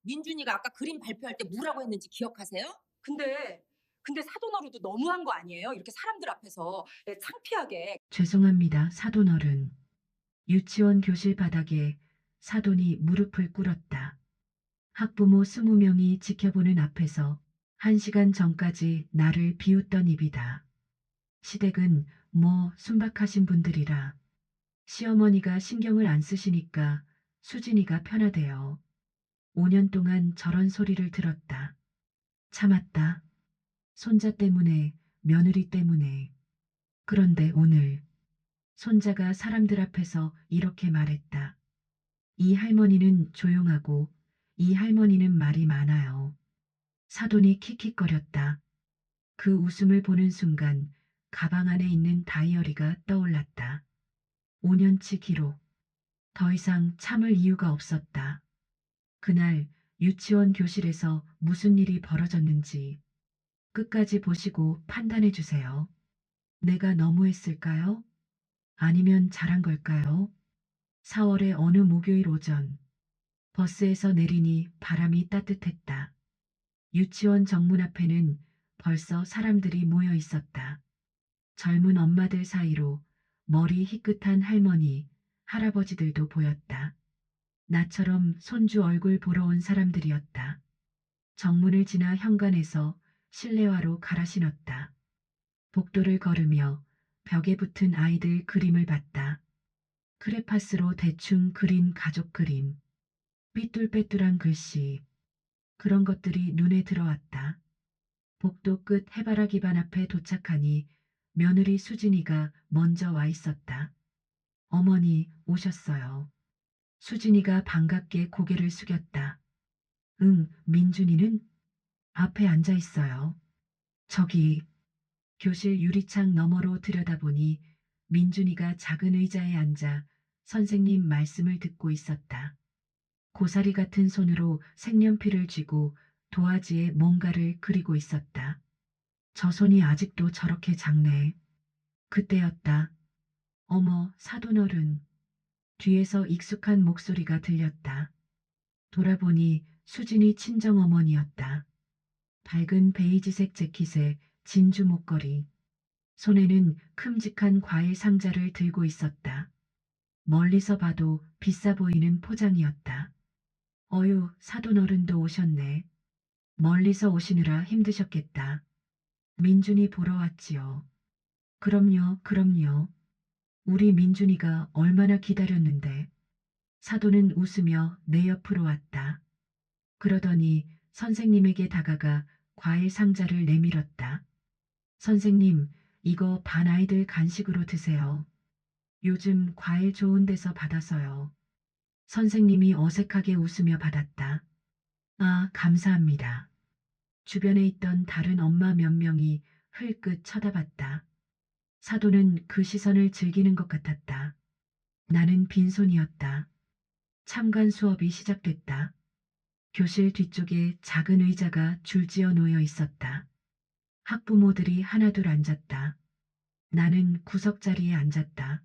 민준이가 아까 그림 발표할 때 뭐라고 했는지 기억하세요? 근데 사돈어른도 너무한 거 아니에요? 이렇게 사람들 앞에서 창피하게. 죄송합니다, 사돈어른. 유치원 교실 바닥에 사돈이 무릎을 꿇었다. 학부모 20명이 지켜보는 앞에서 1시간 전까지 나를 비웃던 입이다. 시댁은 뭐 순박하신 분들이라 시어머니가 신경을 안 쓰시니까 수진이가 편하대요. 5년 동안 저런 소리를 들었다. 참았다. 손자 때문에, 며느리 때문에. 그런데 오늘 손자가 사람들 앞에서 이렇게 말했다. 이 할머니는 조용하고 이 할머니는 말이 많아요. 사돈이 킥킥거렸다. 그 웃음을 보는 순간 가방 안에 있는 다이어리가 떠올랐다. 5년치 기록. 더 이상 참을 이유가 없었다. 그날 유치원 교실에서 무슨 일이 벌어졌는지 끝까지 보시고 판단해 주세요. 내가 너무했을까요? 아니면 잘한 걸까요? 4월의 어느 목요일 오전, 버스에서 내리니 바람이 따뜻했다. 유치원 정문 앞에는 벌써 사람들이 모여 있었다. 젊은 엄마들 사이로 머리 희끗한 할머니, 할아버지들도 보였다. 나처럼 손주 얼굴 보러 온 사람들이었다. 정문을 지나 현관에서 실내화로 갈아 신었다. 복도를 걸으며 벽에 붙은 아이들 그림을 봤다. 크레파스로 대충 그린 가족 그림, 삐뚤빼뚤한 글씨, 그런 것들이 눈에 들어왔다. 복도 끝 해바라기 반 앞에 도착하니 며느리 수진이가 먼저 와 있었다. 어머니 오셨어요. 수진이가 반갑게 고개를 숙였다. 응, 민준이는 앞에 앉아 있어요. 저기 교실 유리창 너머로 들여다보니 민준이가 작은 의자에 앉아 선생님 말씀을 듣고 있었다. 고사리 같은 손으로 색연필을 쥐고 도화지에 뭔가를 그리고 있었다. 저 손이 아직도 저렇게 작네. 그때였다. 어머, 사돈어른. 뒤에서 익숙한 목소리가 들렸다. 돌아보니 수진이 친정어머니였다. 밝은 베이지색 재킷에 진주 목걸이. 손에는 큼직한 과일 상자를 들고 있었다. 멀리서 봐도 비싸 보이는 포장이었다. 어휴, 사돈어른도 오셨네. 멀리서 오시느라 힘드셨겠다. 민준이 보러 왔지요. 그럼요, 그럼요. 우리 민준이가 얼마나 기다렸는데. 사돈은 웃으며 내 옆으로 왔다. 그러더니 선생님에게 다가가 과일 상자를 내밀었다. 선생님, 이거 반 아이들 간식으로 드세요. 요즘 과일 좋은 데서 받아서요. 선생님이 어색하게 웃으며 받았다. 아, 감사합니다. 주변에 있던 다른 엄마 몇 명이 흘끗 쳐다봤다. 사돈은 그 시선을 즐기는 것 같았다. 나는 빈손이었다. 참관 수업이 시작됐다. 교실 뒤쪽에 작은 의자가 줄지어 놓여 있었다. 학부모들이 하나둘 앉았다. 나는 구석자리에 앉았다.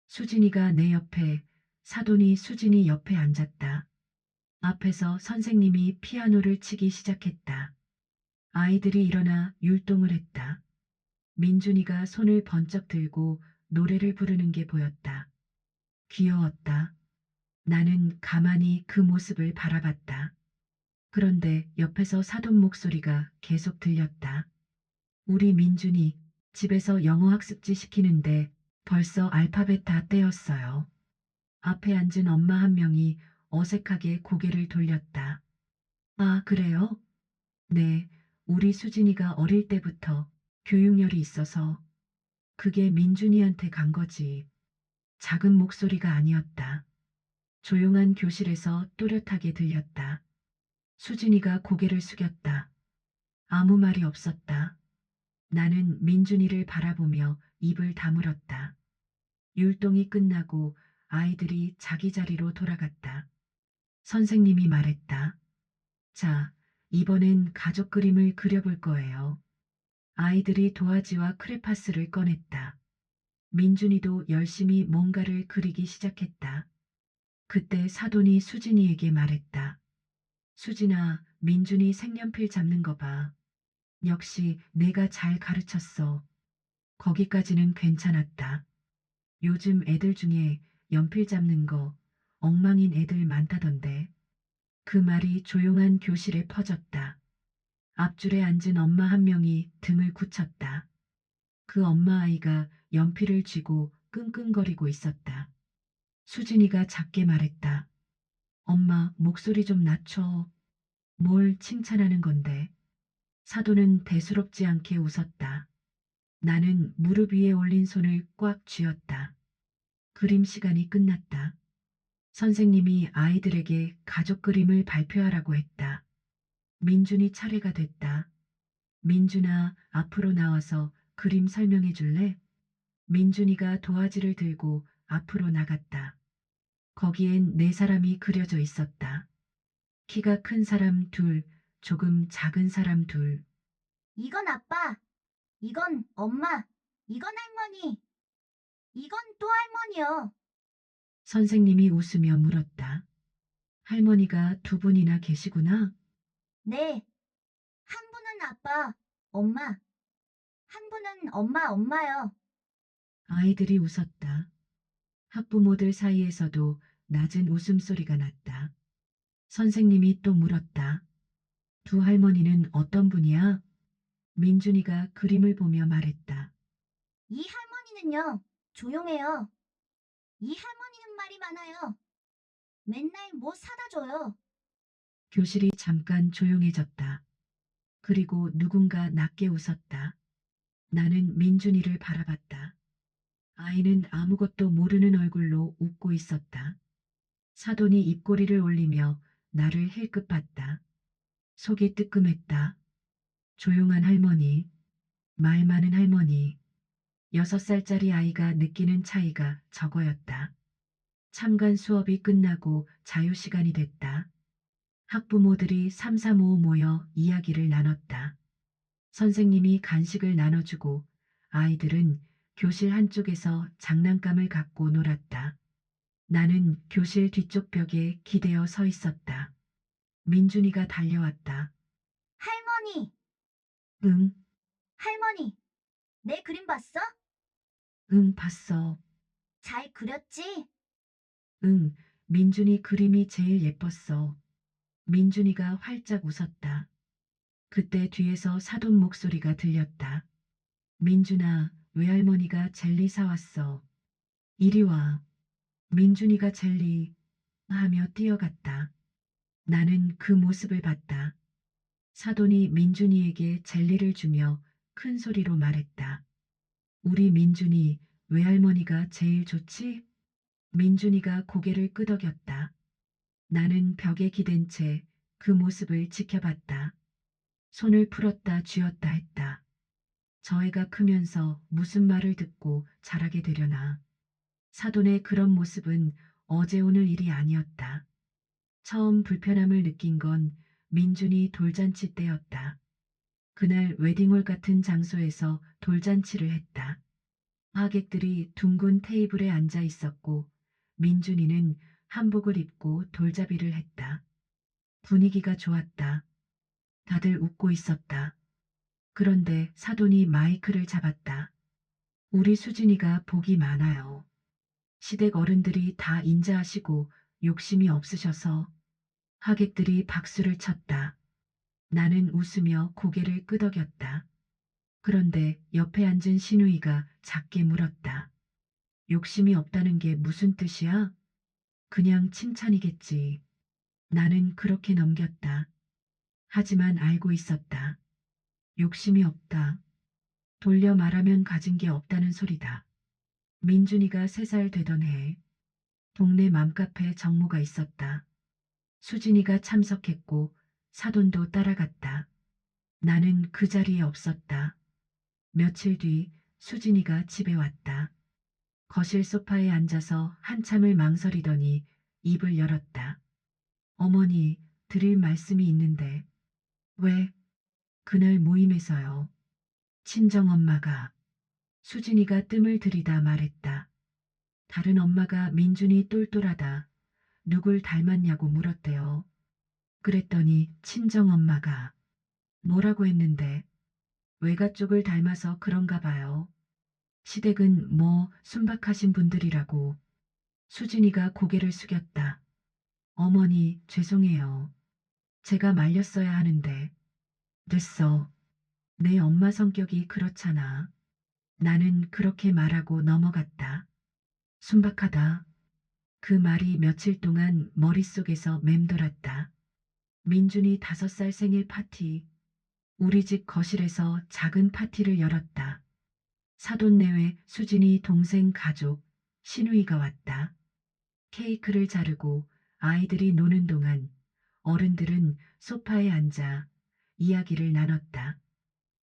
수진이가 내 옆에, 사돈이 수진이 옆에 앉았다. 앞에서 선생님이 피아노를 치기 시작했다. 아이들이 일어나 율동을 했다. 민준이가 손을 번쩍 들고 노래를 부르는 게 보였다. 귀여웠다. 나는 가만히 그 모습을 바라봤다. 그런데 옆에서 사돈 목소리가 계속 들렸다. 우리 민준이 집에서 영어 학습지 시키는데 벌써 알파벳 다 떼었어요. 앞에 앉은 엄마 한 명이 어색하게 고개를 돌렸다. 아, 그래요? 네, 우리 수진이가 어릴 때부터 교육열이 있어서 그게 민준이한테 간 거지. 작은 목소리가 아니었다. 조용한 교실에서 또렷하게 들렸다. 수진이가 고개를 숙였다. 아무 말이 없었다. 나는 민준이를 바라보며 입을 다물었다. 율동이 끝나고 아이들이 자기 자리로 돌아갔다. 선생님이 말했다. 자, 이번엔 가족 그림을 그려볼 거예요. 아이들이 도화지와 크레파스를 꺼냈다. 민준이도 열심히 뭔가를 그리기 시작했다. 그때 사돈이 수진이에게 말했다. 수진아, 민준이 색연필 잡는 거 봐. 역시 내가 잘 가르쳤어. 거기까지는 괜찮았다. 요즘 애들 중에 연필 잡는 거 엉망인 애들 많다던데. 그 말이 조용한 교실에 퍼졌다. 앞줄에 앉은 엄마 한 명이 등을 굳혔다. 그 엄마 아이가 연필을 쥐고 끙끙거리고 있었다. 수진이가 작게 말했다. 엄마, 목소리 좀 낮춰. 뭘 칭찬하는 건데. 사도는 대수롭지 않게 웃었다. 나는 무릎 위에 올린 손을 꽉 쥐었다. 그림 시간이 끝났다. 선생님이 아이들에게 가족 그림을 발표하라고 했다. 민준이 차례가 됐다. 민준아, 앞으로 나와서 그림 설명해 줄래? 민준이가 도화지를 들고 앞으로 나갔다. 거기엔 네 사람이 그려져 있었다. 키가 큰 사람 둘, 조금 작은 사람 둘. 이건 아빠, 이건 엄마, 이건 할머니, 이건 또 할머니요. 선생님이 웃으며 물었다. 할머니가 두 분이나 계시구나. 네, 한 분은 아빠, 엄마, 한 분은 엄마요. 아이들이 웃었다. 학부모들 사이에서도 낮은 웃음소리가 났다. 선생님이 또 물었다. 두 할머니는 어떤 분이야? 민준이가 그림을 보며 말했다. 이 할머니는요, 조용해요. 이 할머니는 말이 많아요. 맨날 뭐 사다 줘요. 교실이 잠깐 조용해졌다. 그리고 누군가 낮게 웃었다. 나는 민준이를 바라봤다. 아이는 아무것도 모르는 얼굴로 웃고 있었다. 사돈이 입꼬리를 올리며 나를 힐끗 봤다. 속이 뜨끔했다. 조용한 할머니, 말 많은 할머니. 6살짜리 아이가 느끼는 차이가 저거였다. 참관 수업이 끝나고 자유시간이 됐다. 학부모들이 삼삼오오 모여 이야기를 나눴다. 선생님이 간식을 나눠주고 아이들은 교실 한쪽에서 장난감을 갖고 놀았다. 나는 교실 뒤쪽 벽에 기대어 서 있었다. 민준이가 달려왔다. 할머니, 응, 할머니, 내 그림 봤어? 응, 봤어. 잘 그렸지? 응, 민준이 그림이 제일 예뻤어. 민준이가 활짝 웃었다. 그때 뒤에서 사돈 목소리가 들렸다. 민준아, 외할머니가 젤리 사왔어. 이리 와. 민준이가 젤리 하며 뛰어갔다. 나는 그 모습을 봤다. 사돈이 민준이에게 젤리를 주며 큰 소리로 말했다. 우리 민준이 외할머니가 제일 좋지? 민준이가 고개를 끄덕였다. 나는 벽에 기댄 채 그 모습을 지켜봤다. 손을 풀었다 쥐었다 했다. 저 애가 크면서 무슨 말을 듣고 자라게 되려나. 사돈의 그런 모습은 어제 오늘 일이 아니었다. 처음 불편함을 느낀 건 민준이 돌잔치 때였다. 그날 웨딩홀 같은 장소에서 돌잔치를 했다. 하객들이 둥근 테이블에 앉아 있었고 민준이는 한복을 입고 돌잡이를 했다. 분위기가 좋았다. 다들 웃고 있었다. 그런데 사돈이 마이크를 잡았다. 우리 수진이가 복이 많아요. 시댁 어른들이 다 인자하시고 욕심이 없으셔서. 하객들이 박수를 쳤다. 나는 웃으며 고개를 끄덕였다. 그런데 옆에 앉은 신우이가 작게 물었다. 욕심이 없다는 게 무슨 뜻이야? 그냥 칭찬이겠지. 나는 그렇게 넘겼다. 하지만 알고 있었다. 욕심이 없다. 돌려 말하면 가진 게 없다는 소리다. 민준이가 3살 되던 해 동네 맘카페 정모가 있었다. 수진이가 참석했고 사돈도 따라갔다. 나는 그 자리에 없었다. 며칠 뒤 수진이가 집에 왔다. 거실 소파에 앉아서 한참을 망설이더니 입을 열었다. 어머니, 드릴 말씀이 있는데. 왜? 그날 모임에서요. 친정엄마가. 수진이가 뜸을 들이다 말했다. 다른 엄마가 민준이 똘똘하다. 누굴 닮았냐고 물었대요. 그랬더니 친정엄마가 뭐라고 했는데 외가 쪽을 닮아서 그런가 봐요. 시댁은 뭐 순박하신 분들이라고. 수진이가 고개를 숙였다. 어머니, 죄송해요. 제가 말렸어야 하는데. 됐어. 내 엄마 성격이 그렇잖아. 나는 그렇게 말하고 넘어갔다. 순박하다. 그 말이 며칠 동안 머릿속에서 맴돌았다. 민준이 5살 생일 파티. 우리 집 거실에서 작은 파티를 열었다. 사돈 내외 수진이 동생 가족, 신우이가 왔다. 케이크를 자르고 아이들이 노는 동안 어른들은 소파에 앉아 이야기를 나눴다.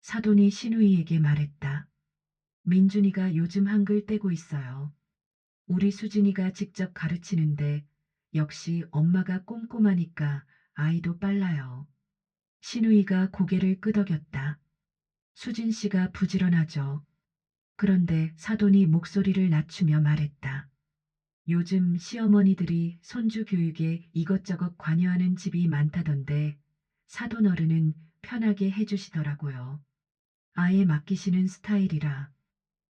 사돈이 신우이에게 말했다. 민준이가 요즘 한글 떼고 있어요. 우리 수진이가 직접 가르치는데 역시 엄마가 꼼꼼하니까 아이도 빨라요. 신우이가 고개를 끄덕였다. 수진 씨가 부지런하죠. 그런데 사돈이 목소리를 낮추며 말했다. 요즘 시어머니들이 손주 교육에 이것저것 관여하는 집이 많다던데 사돈 어른은 편하게 해주시더라고요. 아예 맡기시는 스타일이라.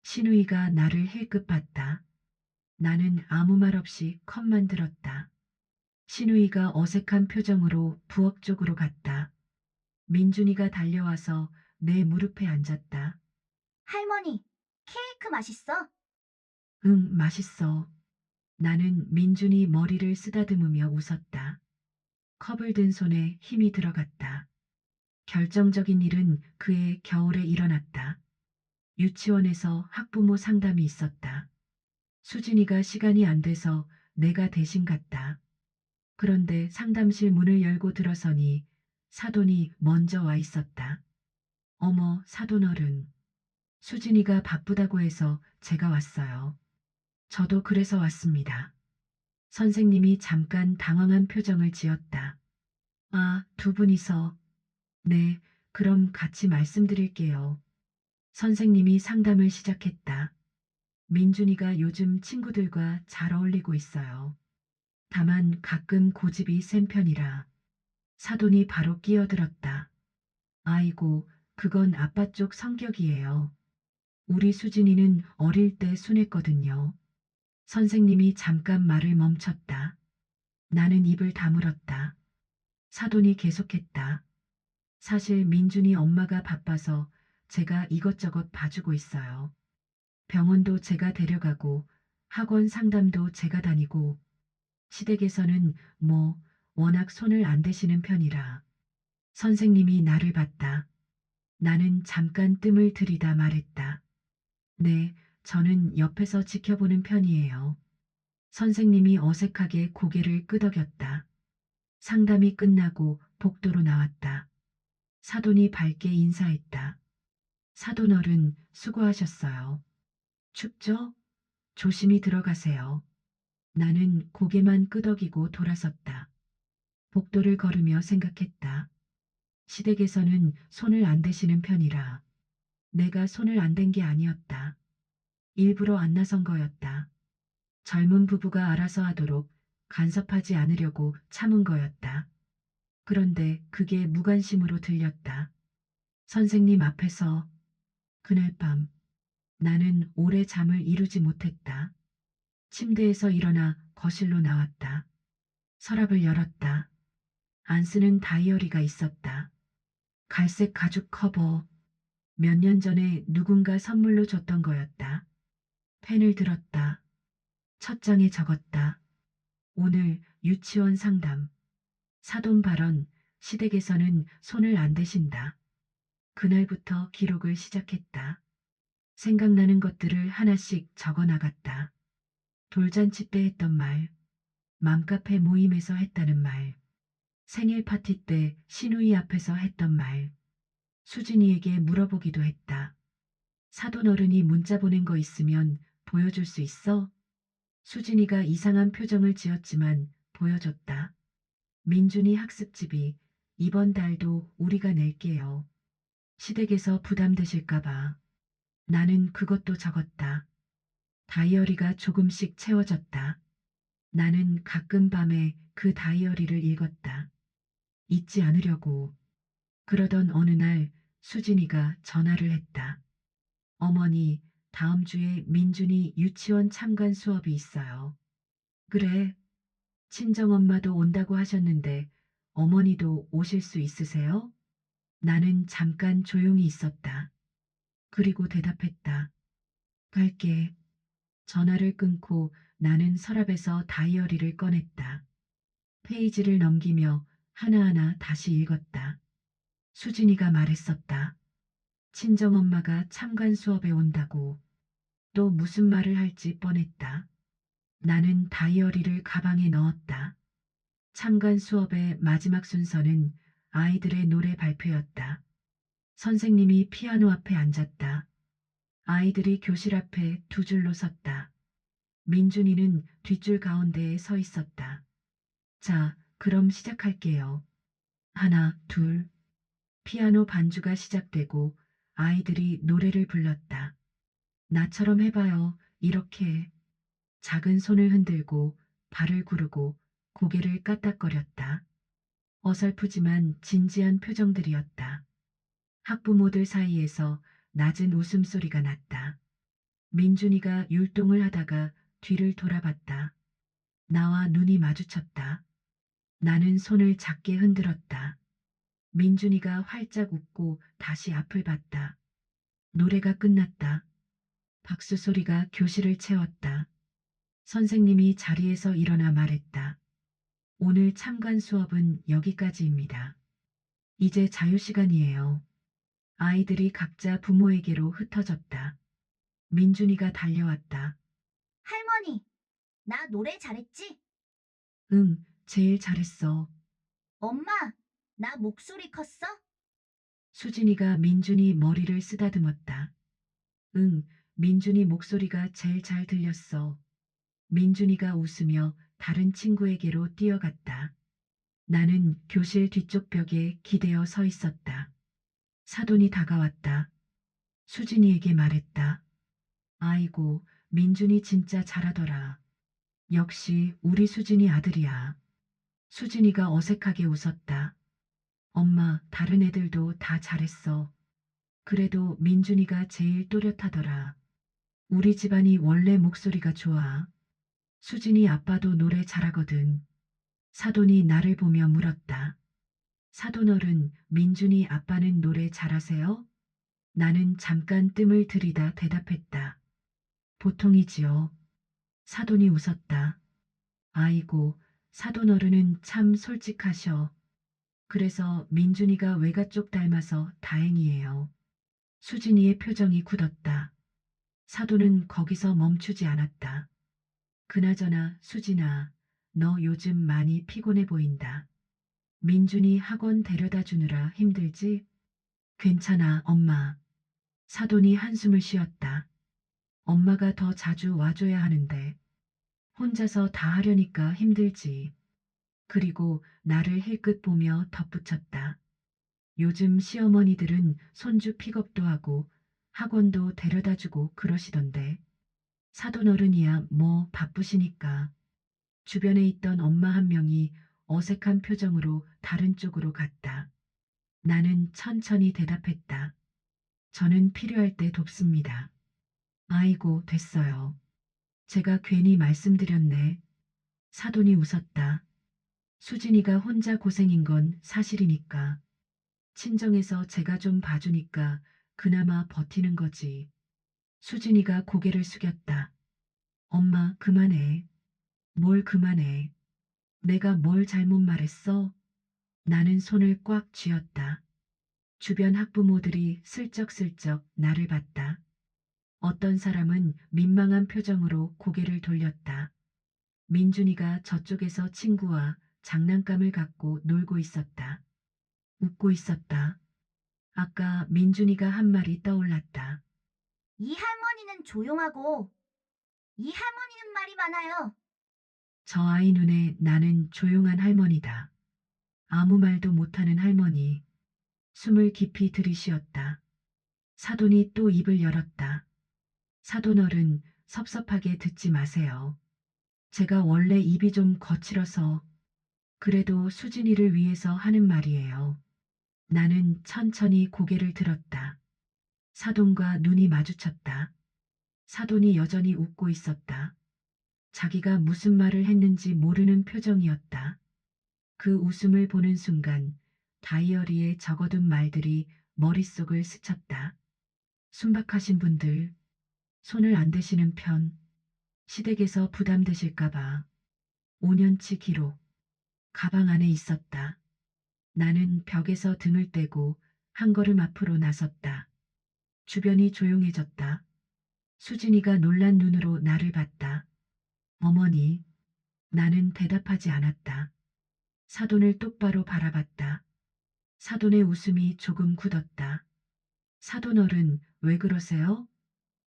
신우이가 나를 힐끗 봤다. 나는 아무 말 없이 컵만 들었다. 신우이가 어색한 표정으로 부엌 쪽으로 갔다. 민준이가 달려와서 내 무릎에 앉았다. 할머니, 케이크 맛있어? 응, 맛있어. 나는 민준이 머리를 쓰다듬으며 웃었다. 컵을 든 손에 힘이 들어갔다. 결정적인 일은 그해 겨울에 일어났다. 유치원에서 학부모 상담이 있었다. 수진이가 시간이 안 돼서 내가 대신 갔다. 그런데 상담실 문을 열고 들어서니 사돈이 먼저 와 있었다. 어머, 사돈 어른. 수진이가 바쁘다고 해서 제가 왔어요. 저도 그래서 왔습니다. 선생님이 잠깐 당황한 표정을 지었다. 아, 두 분이서. 네, 그럼 같이 말씀드릴게요. 선생님이 상담을 시작했다. 민준이가 요즘 친구들과 잘 어울리고 있어요. 다만 가끔 고집이 센 편이라. 사돈이 바로 끼어들었다. 아이고, 그건 아빠 쪽 성격이에요. 우리 수진이는 어릴 때 순했거든요. 선생님이 잠깐 말을 멈췄다. 나는 입을 다물었다. 사돈이 계속했다. 사실 민준이 엄마가 바빠서 제가 이것저것 봐주고 있어요. 병원도 제가 데려가고 학원 상담도 제가 다니고 시댁에서는 뭐 워낙 손을 안 대시는 편이라. 선생님이 나를 봤다. 나는 잠깐 뜸을 들이다 말했다. 네, 저는 옆에서 지켜보는 편이에요. 선생님이 어색하게 고개를 끄덕였다. 상담이 끝나고 복도로 나왔다. 사돈이 밝게 인사했다. 사돈 어른, 수고하셨어요. 춥죠? 조심히 들어가세요. 나는 고개만 끄덕이고 돌아섰다. 복도를 걸으며 생각했다. 시댁에서는 손을 안 대시는 편이라 내가 손을 안 댄 게 아니었다. 일부러 안 나선 거였다. 젊은 부부가 알아서 하도록 간섭하지 않으려고 참은 거였다. 그런데 그게 무관심으로 들렸다. 선생님 앞에서 그날 밤 나는 오래 잠을 이루지 못했다. 침대에서 일어나 거실로 나왔다. 서랍을 열었다. 안 쓰는 다이어리가 있었다. 갈색 가죽 커버. 몇 년 전에 누군가 선물로 줬던 거였다. 펜을 들었다. 첫 장에 적었다. 오늘 유치원 상담. 사돈 발언, 시댁에서는 손을 안 대신다. 그날부터 기록을 시작했다. 생각나는 것들을 하나씩 적어 나갔다. 돌잔치 때 했던 말, 맘카페 모임에서 했다는 말, 생일 파티 때 신우이 앞에서 했던 말, 수진이에게 물어보기도 했다. 사돈 어른이 문자 보낸 거 있으면 보여줄 수 있어? 수진이가 이상한 표정을 지었지만 보여줬다. 민준이 학습지비 이번 달도 우리가 낼게요. 시댁에서 부담되실까봐. 나는 그것도 적었다. 다이어리가 조금씩 채워졌다. 나는 가끔 밤에 그 다이어리를 읽었다. 잊지 않으려고. 그러던 어느 날 수진이가 전화를 했다. 어머니, 다음 주에 민준이 유치원 참관 수업이 있어요. 그래, 친정엄마도 온다고 하셨는데 어머니도 오실 수 있으세요? 나는 잠깐 조용히 있었다. 그리고 대답했다. 갈게. 전화를 끊고 나는 서랍에서 다이어리를 꺼냈다. 페이지를 넘기며 하나하나 다시 읽었다. 수진이가 말했었다. 친정엄마가 참관 수업에 온다고. 또 무슨 말을 할지 뻔했다. 나는 다이어리를 가방에 넣었다. 참관 수업의 마지막 순서는 아이들의 노래 발표였다. 선생님이 피아노 앞에 앉았다. 아이들이 교실 앞에 두 줄로 섰다. 민준이는 뒷줄 가운데에 서 있었다. 자, 그럼 시작할게요. 하나, 둘. 피아노 반주가 시작되고 아이들이 노래를 불렀다. 나처럼 해봐요. 이렇게. 작은 손을 흔들고 발을 구르고 고개를 까딱거렸다. 어설프지만 진지한 표정들이었다. 학부모들 사이에서 낮은 웃음소리가 났다. 민준이가 율동을 하다가 뒤를 돌아봤다. 나와 눈이 마주쳤다. 나는 손을 작게 흔들었다. 민준이가 활짝 웃고 다시 앞을 봤다. 노래가 끝났다. 박수 소리가 교실을 채웠다. 선생님이 자리에서 일어나 말했다. 오늘 참관 수업은 여기까지입니다. 이제 자유시간이에요. 아이들이 각자 부모에게로 흩어졌다. 민준이가 달려왔다. 할머니, 나 노래 잘했지? 응, 제일 잘했어. 엄마, 나 목소리 컸어? 수진이가 민준이 머리를 쓰다듬었다. 응, 민준이 목소리가 제일 잘 들렸어. 민준이가 웃으며 다른 친구에게로 뛰어갔다. 나는 교실 뒤쪽 벽에 기대어 서 있었다. 사돈이 다가왔다. 수진이에게 말했다. 아이고, 민준이 진짜 잘하더라. 역시 우리 수진이 아들이야. 수진이가 어색하게 웃었다. 엄마, 다른 애들도 다 잘했어. 그래도 민준이가 제일 또렷하더라. 우리 집안이 원래 목소리가 좋아. 수진이 아빠도 노래 잘하거든. 사돈이 나를 보며 물었다. 사돈어른, 민준이 아빠는 노래 잘하세요? 나는 잠깐 뜸을 들이다 대답했다. 보통이지요. 사돈이 웃었다. 아이고, 사돈어른은 참 솔직하셔. 그래서 민준이가 외가 쪽 닮아서 다행이에요. 수진이의 표정이 굳었다. 사돈은 거기서 멈추지 않았다. 그나저나 수진아, 너 요즘 많이 피곤해 보인다. 민준이 학원 데려다 주느라 힘들지? 괜찮아, 엄마. 사돈이 한숨을 쉬었다. 엄마가 더 자주 와줘야 하는데 혼자서 다 하려니까 힘들지. 그리고 나를 힐끗 보며 덧붙였다. 요즘 시어머니들은 손주 픽업도 하고 학원도 데려다 주고 그러시던데. 사돈어른이야 뭐 바쁘시니까. 주변에 있던 엄마 한 명이 어색한 표정으로 다른 쪽으로 갔다. 나는 천천히 대답했다. 저는 필요할 때 돕습니다. 아이고, 됐어요. 제가 괜히 말씀드렸네. 사돈이 웃었다. 수진이가 혼자 고생인 건 사실이니까. 친정에서 제가 좀 봐주니까 그나마 버티는 거지. 수진이가 고개를 숙였다. 엄마, 그만해. 뭘 그만해. 내가 뭘 잘못 말했어? 나는 손을 꽉 쥐었다. 주변 학부모들이 슬쩍슬쩍 나를 봤다. 어떤 사람은 민망한 표정으로 고개를 돌렸다. 민준이가 저쪽에서 친구와 장난감을 갖고 놀고 있었다. 웃고 있었다. 아까 민준이가 한 말이 떠올랐다. 이 할머니는 조용하고, 이 할머니는 말이 많아요. 저 아이 눈에 나는 조용한 할머니다. 아무 말도 못하는 할머니. 숨을 깊이 들이쉬었다. 사돈이 또 입을 열었다. 사돈어른, 섭섭하게 듣지 마세요. 제가 원래 입이 좀 거칠어서 그래도 수진이를 위해서 하는 말이에요. 나는 천천히 고개를 들었다. 사돈과 눈이 마주쳤다. 사돈이 여전히 웃고 있었다. 자기가 무슨 말을 했는지 모르는 표정이었다. 그 웃음을 보는 순간 다이어리에 적어둔 말들이 머릿속을 스쳤다. 순박하신 분들, 손을 안 대시는 편, 시댁에서 부담되실까봐, 5년치 기록, 가방 안에 있었다. 나는 벽에서 등을 떼고 한 걸음 앞으로 나섰다. 주변이 조용해졌다. 수진이가 놀란 눈으로 나를 봤다. 어머니, 나는 대답하지 않았다. 사돈을 똑바로 바라봤다. 사돈의 웃음이 조금 굳었다. 사돈 어른, 왜 그러세요?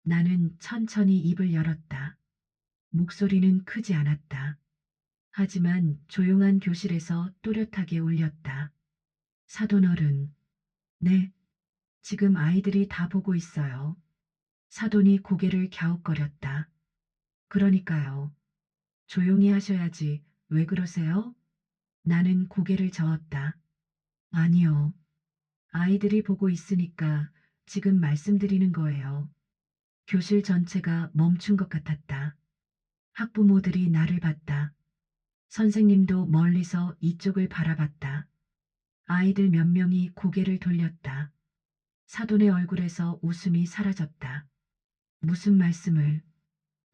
나는 천천히 입을 열었다. 목소리는 크지 않았다. 하지만 조용한 교실에서 또렷하게 울렸다. 사돈 어른, 네, 지금 아이들이 다 보고 있어요. 사돈이 고개를 갸웃거렸다. 그러니까요. 조용히 하셔야지. 왜 그러세요? 나는 고개를 저었다. 아니요. 아이들이 보고 있으니까 지금 말씀드리는 거예요. 교실 전체가 멈춘 것 같았다. 학부모들이 나를 봤다. 선생님도 멀리서 이쪽을 바라봤다. 아이들 몇 명이 고개를 돌렸다. 사돈의 얼굴에서 웃음이 사라졌다. 무슨 말씀을?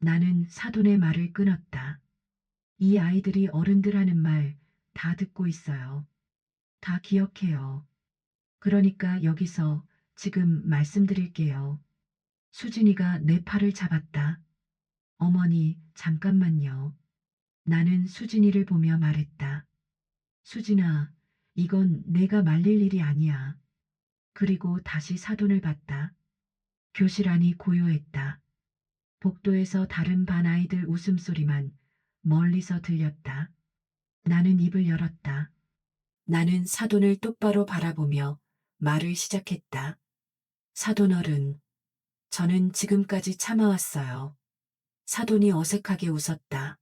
나는 사돈의 말을 끊었다. 이 아이들이 어른들 하는 말 다 듣고 있어요. 다 기억해요. 그러니까 여기서 지금 말씀드릴게요. 수진이가 내 팔을 잡았다. 어머니, 잠깐만요. 나는 수진이를 보며 말했다. 수진아, 이건 내가 말릴 일이 아니야. 그리고 다시 사돈을 봤다. 교실 안이 고요했다. 복도에서 다른 반 아이들 웃음소리만 멀리서 들렸다. 나는 입을 열었다. 나는 사돈을 똑바로 바라보며 말을 시작했다. 사돈 어른, 저는 지금까지 참아왔어요. 사돈이 어색하게 웃었다.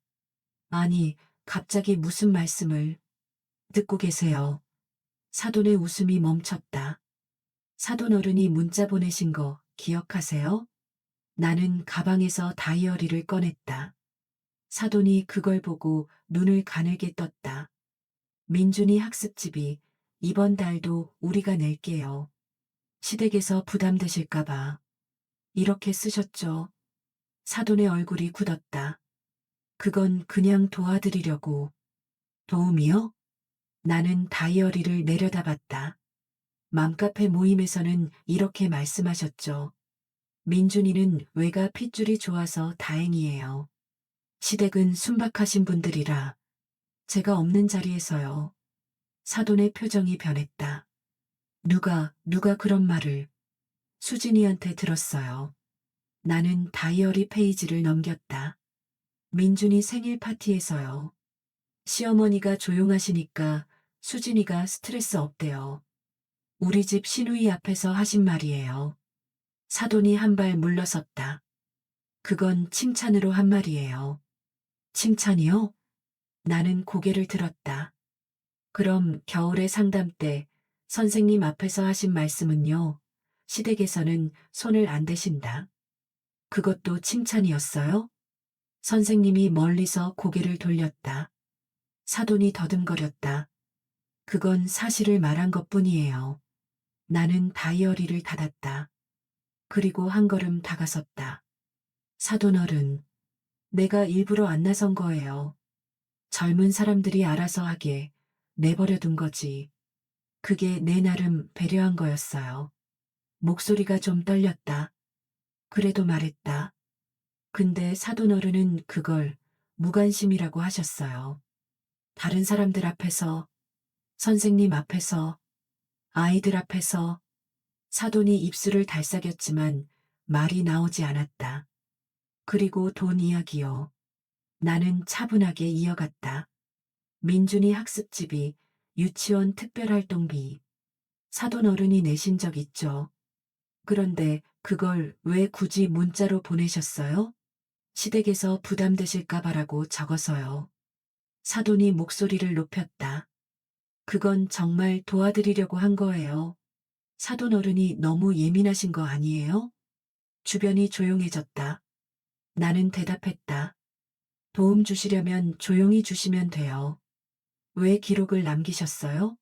아니, 갑자기 무슨 말씀을 듣고 계세요. 사돈의 웃음이 멈췄다. 사돈 어른이 문자 보내신 거 기억하세요? 나는 가방에서 다이어리를 꺼냈다. 사돈이 그걸 보고 눈을 가늘게 떴다. 민준이 학습지비 이번 달도 우리가 낼게요. 시댁에서 부담되실까봐. 이렇게 쓰셨죠. 사돈의 얼굴이 굳었다. 그건 그냥 도와드리려고. 도움이요? 나는 다이어리를 내려다봤다. 맘카페 모임에서는 이렇게 말씀하셨죠. 민준이는 외가 핏줄이 좋아서 다행이에요. 시댁은 순박하신 분들이라 제가 없는 자리에서요. 사돈의 표정이 변했다. 누가 그런 말을 수진이한테 들었어요. 나는 다이어리 페이지를 넘겼다. 민준이 생일 파티에서요. 시어머니가 조용하시니까 수진이가 스트레스 없대요. 우리 집 시누이 앞에서 하신 말이에요. 사돈이 한 발 물러섰다. 그건 칭찬으로 한 말이에요. 칭찬이요? 나는 고개를 들었다. 그럼 겨울의 상담 때 선생님 앞에서 하신 말씀은요. 시댁에서는 손을 안 대신다. 그것도 칭찬이었어요? 선생님이 멀리서 고개를 돌렸다. 사돈이 더듬거렸다. 그건 사실을 말한 것뿐이에요. 나는 다이어리를 닫았다. 그리고 한 걸음 다가섰다. 사돈 어른, 내가 일부러 안 나선 거예요. 젊은 사람들이 알아서 하게 내버려 둔 거지. 그게 내 나름 배려한 거였어요. 목소리가 좀 떨렸다. 그래도 말했다. 근데 사돈 어른은 그걸 무관심이라고 하셨어요. 다른 사람들 앞에서, 선생님 앞에서, 아이들 앞에서 사돈이 입술을 달싹였지만 말이 나오지 않았다. 그리고 돈 이야기요. 나는 차분하게 이어갔다. 민준이 학습지비, 유치원 특별활동비. 사돈 어른이 내신 적 있죠. 그런데 그걸 왜 굳이 문자로 보내셨어요? 시댁에서 부담되실까 봐라고 적어서요. 사돈이 목소리를 높였다. 그건 정말 도와드리려고 한 거예요. 사돈 어른이 너무 예민하신 거 아니에요? 주변이 조용해졌다. 나는 대답했다. 도움 주시려면 조용히 주시면 돼요. 왜 기록을 남기셨어요?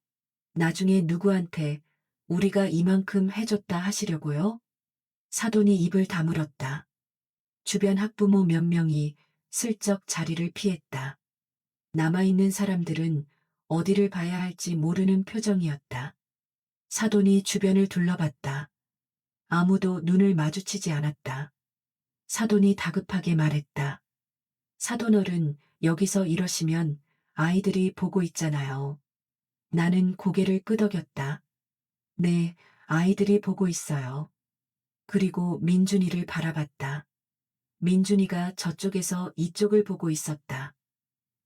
나중에 누구한테 우리가 이만큼 해줬다 하시려고요? 사돈이 입을 다물었다. 주변 학부모 몇 명이 슬쩍 자리를 피했다. 남아있는 사람들은 어디를 봐야 할지 모르는 표정이었다. 사돈이 주변을 둘러봤다. 아무도 눈을 마주치지 않았다. 사돈이 다급하게 말했다. 사돈 어른, 여기서 이러시면 아이들이 보고 있잖아요. 나는 고개를 끄덕였다. 네, 아이들이 보고 있어요. 그리고 민준이를 바라봤다. 민준이가 저쪽에서 이쪽을 보고 있었다.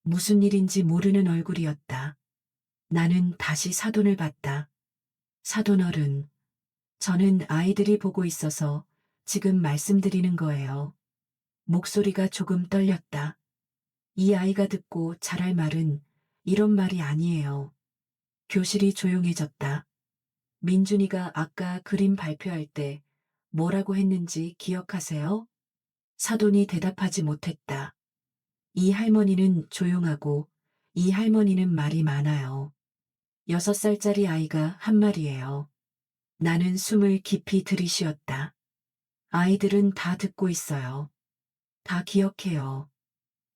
무슨 일인지 모르는 얼굴이었다. 나는 다시 사돈을 봤다. 사돈 어른, 저는 아이들이 보고 있어서 지금 말씀드리는 거예요. 목소리가 조금 떨렸다. 이 아이가 듣고 잘할 말은 이런 말이 아니에요. 교실이 조용해졌다. 민준이가 아까 그림 발표할 때 뭐라고 했는지 기억하세요? 사돈이 대답하지 못했다. 이 할머니는 조용하고 이 할머니는 말이 많아요. 6살짜리 아이가 한 말이에요. 나는 숨을 깊이 들이쉬었다. 아이들은 다 듣고 있어요. 다 기억해요.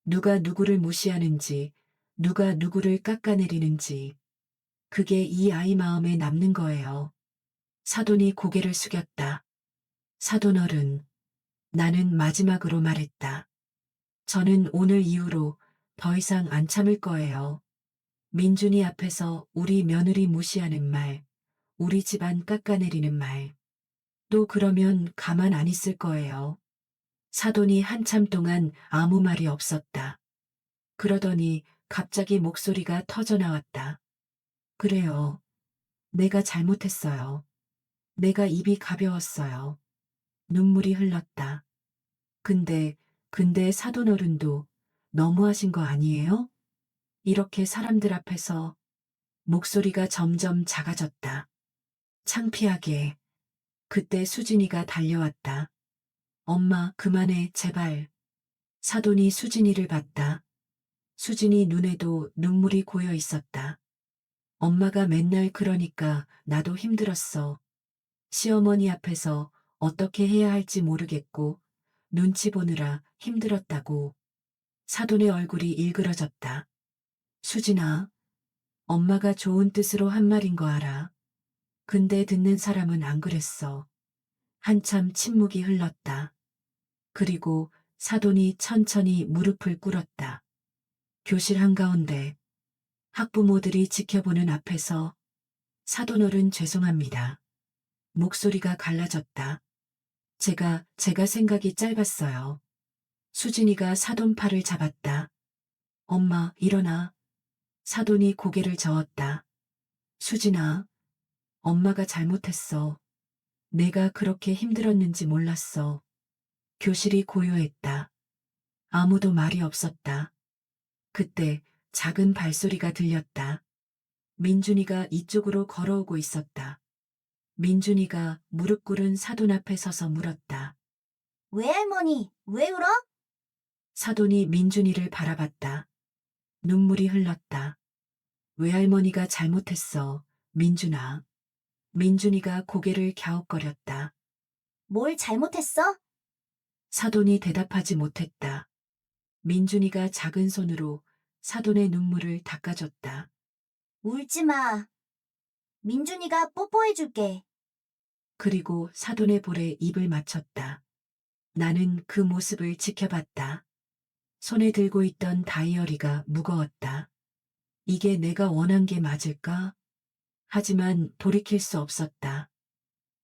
누가 누구를 무시하는지, 누가 누구를 깎아내리는지. 그게 이 아이 마음에 남는 거예요. 사돈이 고개를 숙였다. 사돈 어른, 나는 마지막으로 말했다. 저는 오늘 이후로 더 이상 안 참을 거예요. 민준이 앞에서 우리 며느리 무시하는 말, 우리 집안 깎아내리는 말. 또 그러면 가만 안 있을 거예요. 사돈이 한참 동안 아무 말이 없었다. 그러더니 갑자기 목소리가 터져 나왔다. 그래요. 내가 잘못했어요. 내가 입이 가벼웠어요. 눈물이 흘렀다. 근데 사돈 어른도 너무하신 거 아니에요? 이렇게 사람들 앞에서 목소리가 점점 작아졌다. 창피하게. 그때 수진이가 달려왔다. 엄마, 그만해, 제발. 사돈이 수진이를 봤다. 수진이 눈에도 눈물이 고여 있었다. 엄마가 맨날 그러니까 나도 힘들었어. 시어머니 앞에서 어떻게 해야 할지 모르겠고 눈치 보느라 힘들었다고. 사돈의 얼굴이 일그러졌다. 수진아, 엄마가 좋은 뜻으로 한 말인 거 알아. 근데 듣는 사람은 안 그랬어. 한참 침묵이 흘렀다. 그리고 사돈이 천천히 무릎을 꿇었다. 교실 한가운데 학부모들이 지켜보는 앞에서 사돈 어른 죄송합니다. 목소리가 갈라졌다. 제가 생각이 짧았어요. 수진이가 사돈 팔을 잡았다. 엄마, 일어나. 사돈이 고개를 저었다. 수진아, 엄마가 잘못했어. 내가 그렇게 힘들었는지 몰랐어. 교실이 고요했다. 아무도 말이 없었다. 그때 작은 발소리가 들렸다. 민준이가 이쪽으로 걸어오고 있었다. 민준이가 무릎 꿇은 사돈 앞에 서서 물었다. 외할머니, 왜 울어? 사돈이 민준이를 바라봤다. 눈물이 흘렀다. 외할머니가 잘못했어, 민준아. 민준이가 고개를 갸웃거렸다. 뭘 잘못했어? 사돈이 대답하지 못했다. 민준이가 작은 손으로 사돈의 눈물을 닦아줬다. 울지 마. 민준이가 뽀뽀해줄게. 그리고 사돈의 볼에 입을 맞췄다. 나는 그 모습을 지켜봤다. 손에 들고 있던 다이어리가 무거웠다. 이게 내가 원한 게 맞을까? 하지만 돌이킬 수 없었다.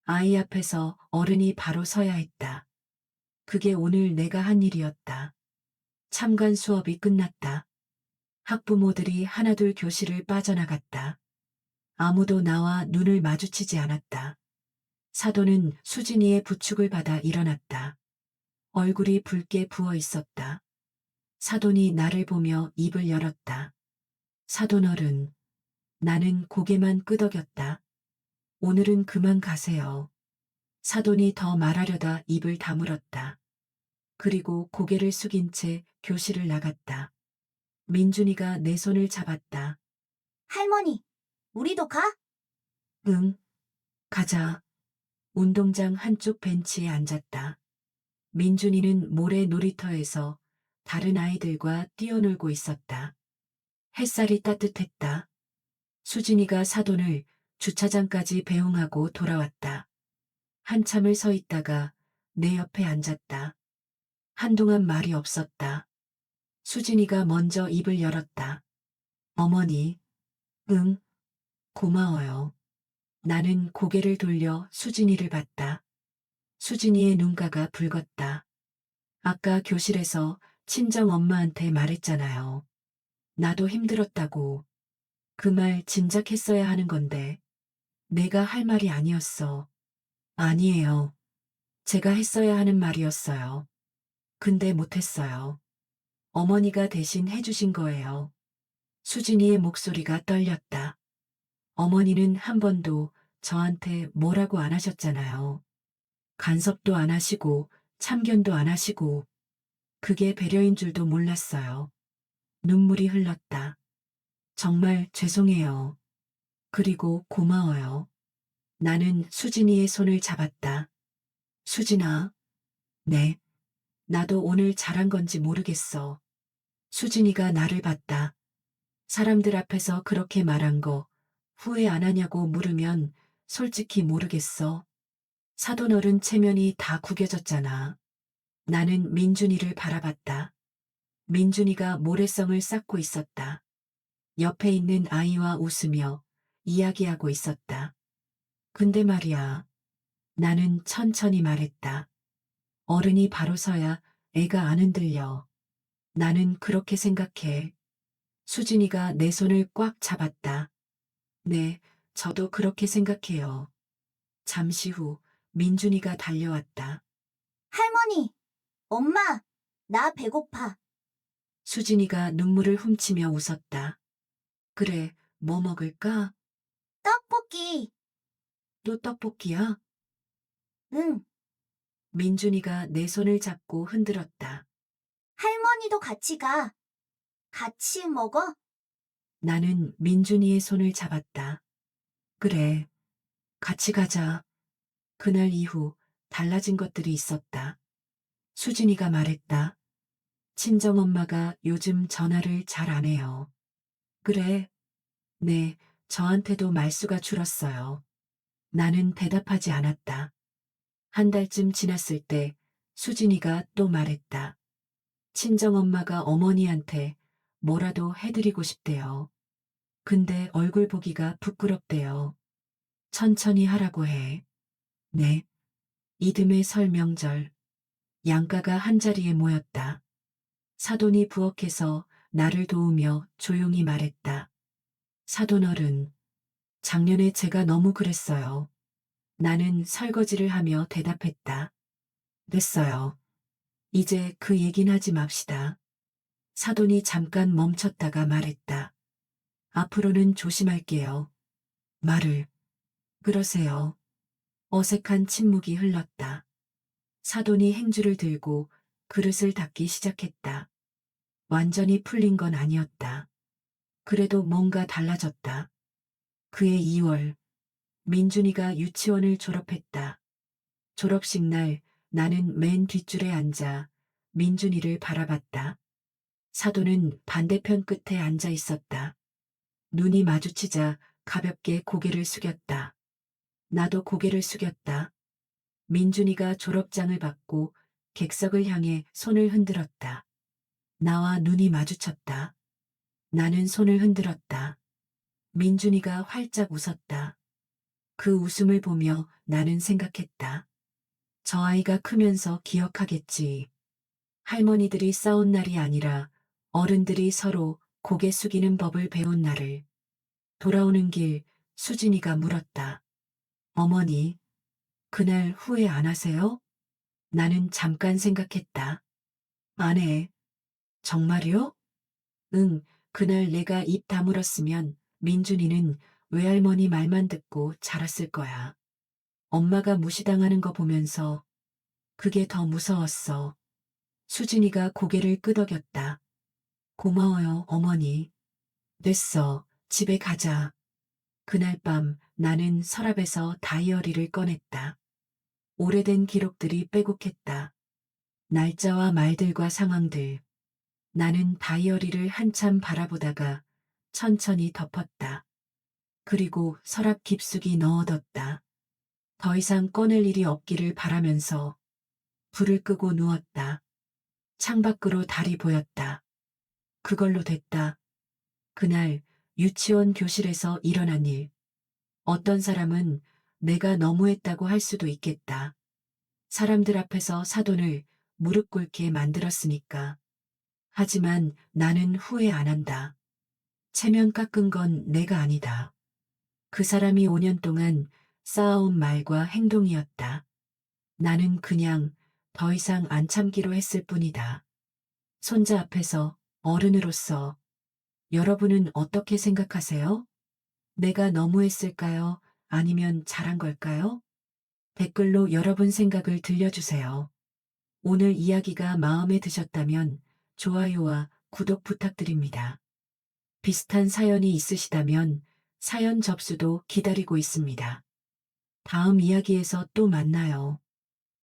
아이 앞에서 어른이 바로 서야 했다. 그게 오늘 내가 한 일이었다. 참관 수업이 끝났다. 학부모들이 하나둘 교실을 빠져나갔다. 아무도 나와 눈을 마주치지 않았다. 사돈은 수진이의 부축을 받아 일어났다. 얼굴이 붉게 부어 있었다. 사돈이 나를 보며 입을 열었다. 사돈어른, 나는 고개만 끄덕였다. 오늘은 그만 가세요. 사돈이 더 말하려다 입을 다물었다. 그리고 고개를 숙인 채 교실을 나갔다. 민준이가 내 손을 잡았다. 할머니, 우리도 가? 응, 가자. 운동장 한쪽 벤치에 앉았다. 민준이는 모래 놀이터에서 다른 아이들과 뛰어놀고 있었다. 햇살이 따뜻했다. 수진이가 사돈을 주차장까지 배웅하고 돌아왔다. 한참을 서 있다가 내 옆에 앉았다. 한동안 말이 없었다. 수진이가 먼저 입을 열었다. 어머니, 응, 고마워요. 나는 고개를 돌려 수진이를 봤다. 수진이의 눈가가 붉었다. 아까 교실에서 친정 엄마한테 말했잖아요. 나도 힘들었다고. 그 말 진작 했어야 하는 건데. 내가 할 말이 아니었어. 아니에요. 제가 했어야 하는 말이었어요. 근데 못했어요. 어머니가 대신 해주신 거예요. 수진이의 목소리가 떨렸다. 어머니는 한 번도 저한테 뭐라고 안 하셨잖아요. 간섭도 안 하시고 참견도 안 하시고 그게 배려인 줄도 몰랐어요. 눈물이 흘렀다. 정말 죄송해요. 그리고 고마워요. 나는 수진이의 손을 잡았다. 수진아, 네. 나도 오늘 잘한 건지 모르겠어. 수진이가 나를 봤다. 사람들 앞에서 그렇게 말한 거 후회 안 하냐고 물으면 솔직히 모르겠어. 사돈어른 체면이 다 구겨졌잖아. 나는 민준이를 바라봤다. 민준이가 모래성을 쌓고 있었다. 옆에 있는 아이와 웃으며 이야기하고 있었다. 근데 말이야. 나는 천천히 말했다. 어른이 바로 서야 애가 안 흔들려. 나는 그렇게 생각해. 수진이가 내 손을 꽉 잡았다. 네, 저도 그렇게 생각해요. 잠시 후 민준이가 달려왔다. 할머니, 엄마, 나 배고파. 수진이가 눈물을 훔치며 웃었다. 그래, 뭐 먹을까? 떡볶이. 또 떡볶이야? 응, 민준이가 내 손을 잡고 흔들었다. 할머니도 같이 가. 같이 먹어? 나는 민준이의 손을 잡았다. 그래, 같이 가자. 그날 이후 달라진 것들이 있었다. 수진이가 말했다. 친정엄마가 요즘 전화를 잘 안 해요. 그래. 네, 저한테도 말수가 줄었어요. 나는 대답하지 않았다. 한 달쯤 지났을 때 수진이가 또 말했다. 친정엄마가 어머니한테 뭐라도 해드리고 싶대요. 근데 얼굴 보기가 부끄럽대요. 천천히 하라고 해. 네. 이듬해 설 명절. 양가가 한자리에 모였다. 사돈이 부엌에서 나를 도우며 조용히 말했다. 사돈어른, 작년에 제가 너무 그랬어요. 나는 설거지를 하며 대답했다. 됐어요. 이제 그 얘긴 하지 맙시다. 사돈이 잠깐 멈췄다가 말했다. 앞으로는 조심할게요. 말을. 그러세요. 어색한 침묵이 흘렀다. 사돈이 행주를 들고 그릇을 닦기 시작했다. 완전히 풀린 건 아니었다. 그래도 뭔가 달라졌다. 그해 2월, 민준이가 유치원을 졸업했다. 졸업식 날 나는 맨 뒷줄에 앉아 민준이를 바라봤다. 사돈은 반대편 끝에 앉아 있었다. 눈이 마주치자 가볍게 고개를 숙였다. 나도 고개를 숙였다. 민준이가 졸업장을 받고 객석을 향해 손을 흔들었다. 나와 눈이 마주쳤다. 나는 손을 흔들었다. 민준이가 활짝 웃었다. 그 웃음을 보며 나는 생각했다. 저 아이가 크면서 기억하겠지. 할머니들이 싸운 날이 아니라 어른들이 서로 고개 숙이는 법을 배운 날을. 돌아오는 길 수진이가 물었다. 어머니, 그날 후회 안 하세요? 나는 잠깐 생각했다. 안 해. 정말요? 응, 그날 내가 입 다물었으면 민준이는 외할머니 말만 듣고 자랐을 거야. 엄마가 무시당하는 거 보면서 그게 더 무서웠어. 수진이가 고개를 끄덕였다. 고마워요, 어머니. 됐어, 집에 가자. 그날 밤 나는 서랍에서 다이어리를 꺼냈다. 오래된 기록들이 빼곡했다. 날짜와 말들과 상황들. 나는 다이어리를 한참 바라보다가 천천히 덮었다. 그리고 서랍 깊숙이 넣어뒀다. 더 이상 꺼낼 일이 없기를 바라면서 불을 끄고 누웠다. 창밖으로 달이 보였다. 그걸로 됐다. 그날 유치원 교실에서 일어난 일. 어떤 사람은 내가 너무했다고 할 수도 있겠다. 사람들 앞에서 사돈을 무릎 꿇게 만들었으니까. 하지만 나는 후회 안 한다. 체면 깎은 건 내가 아니다. 그 사람이 5년 동안 쌓아온 말과 행동이었다. 나는 그냥 더 이상 안 참기로 했을 뿐이다. 손자 앞에서 어른으로서 여러분은 어떻게 생각하세요? 내가 너무했을까요? 아니면 잘한 걸까요? 댓글로 여러분 생각을 들려주세요. 오늘 이야기가 마음에 드셨다면 좋아요와 구독 부탁드립니다. 비슷한 사연이 있으시다면 사연 접수도 기다리고 있습니다. 다음 이야기에서 또 만나요.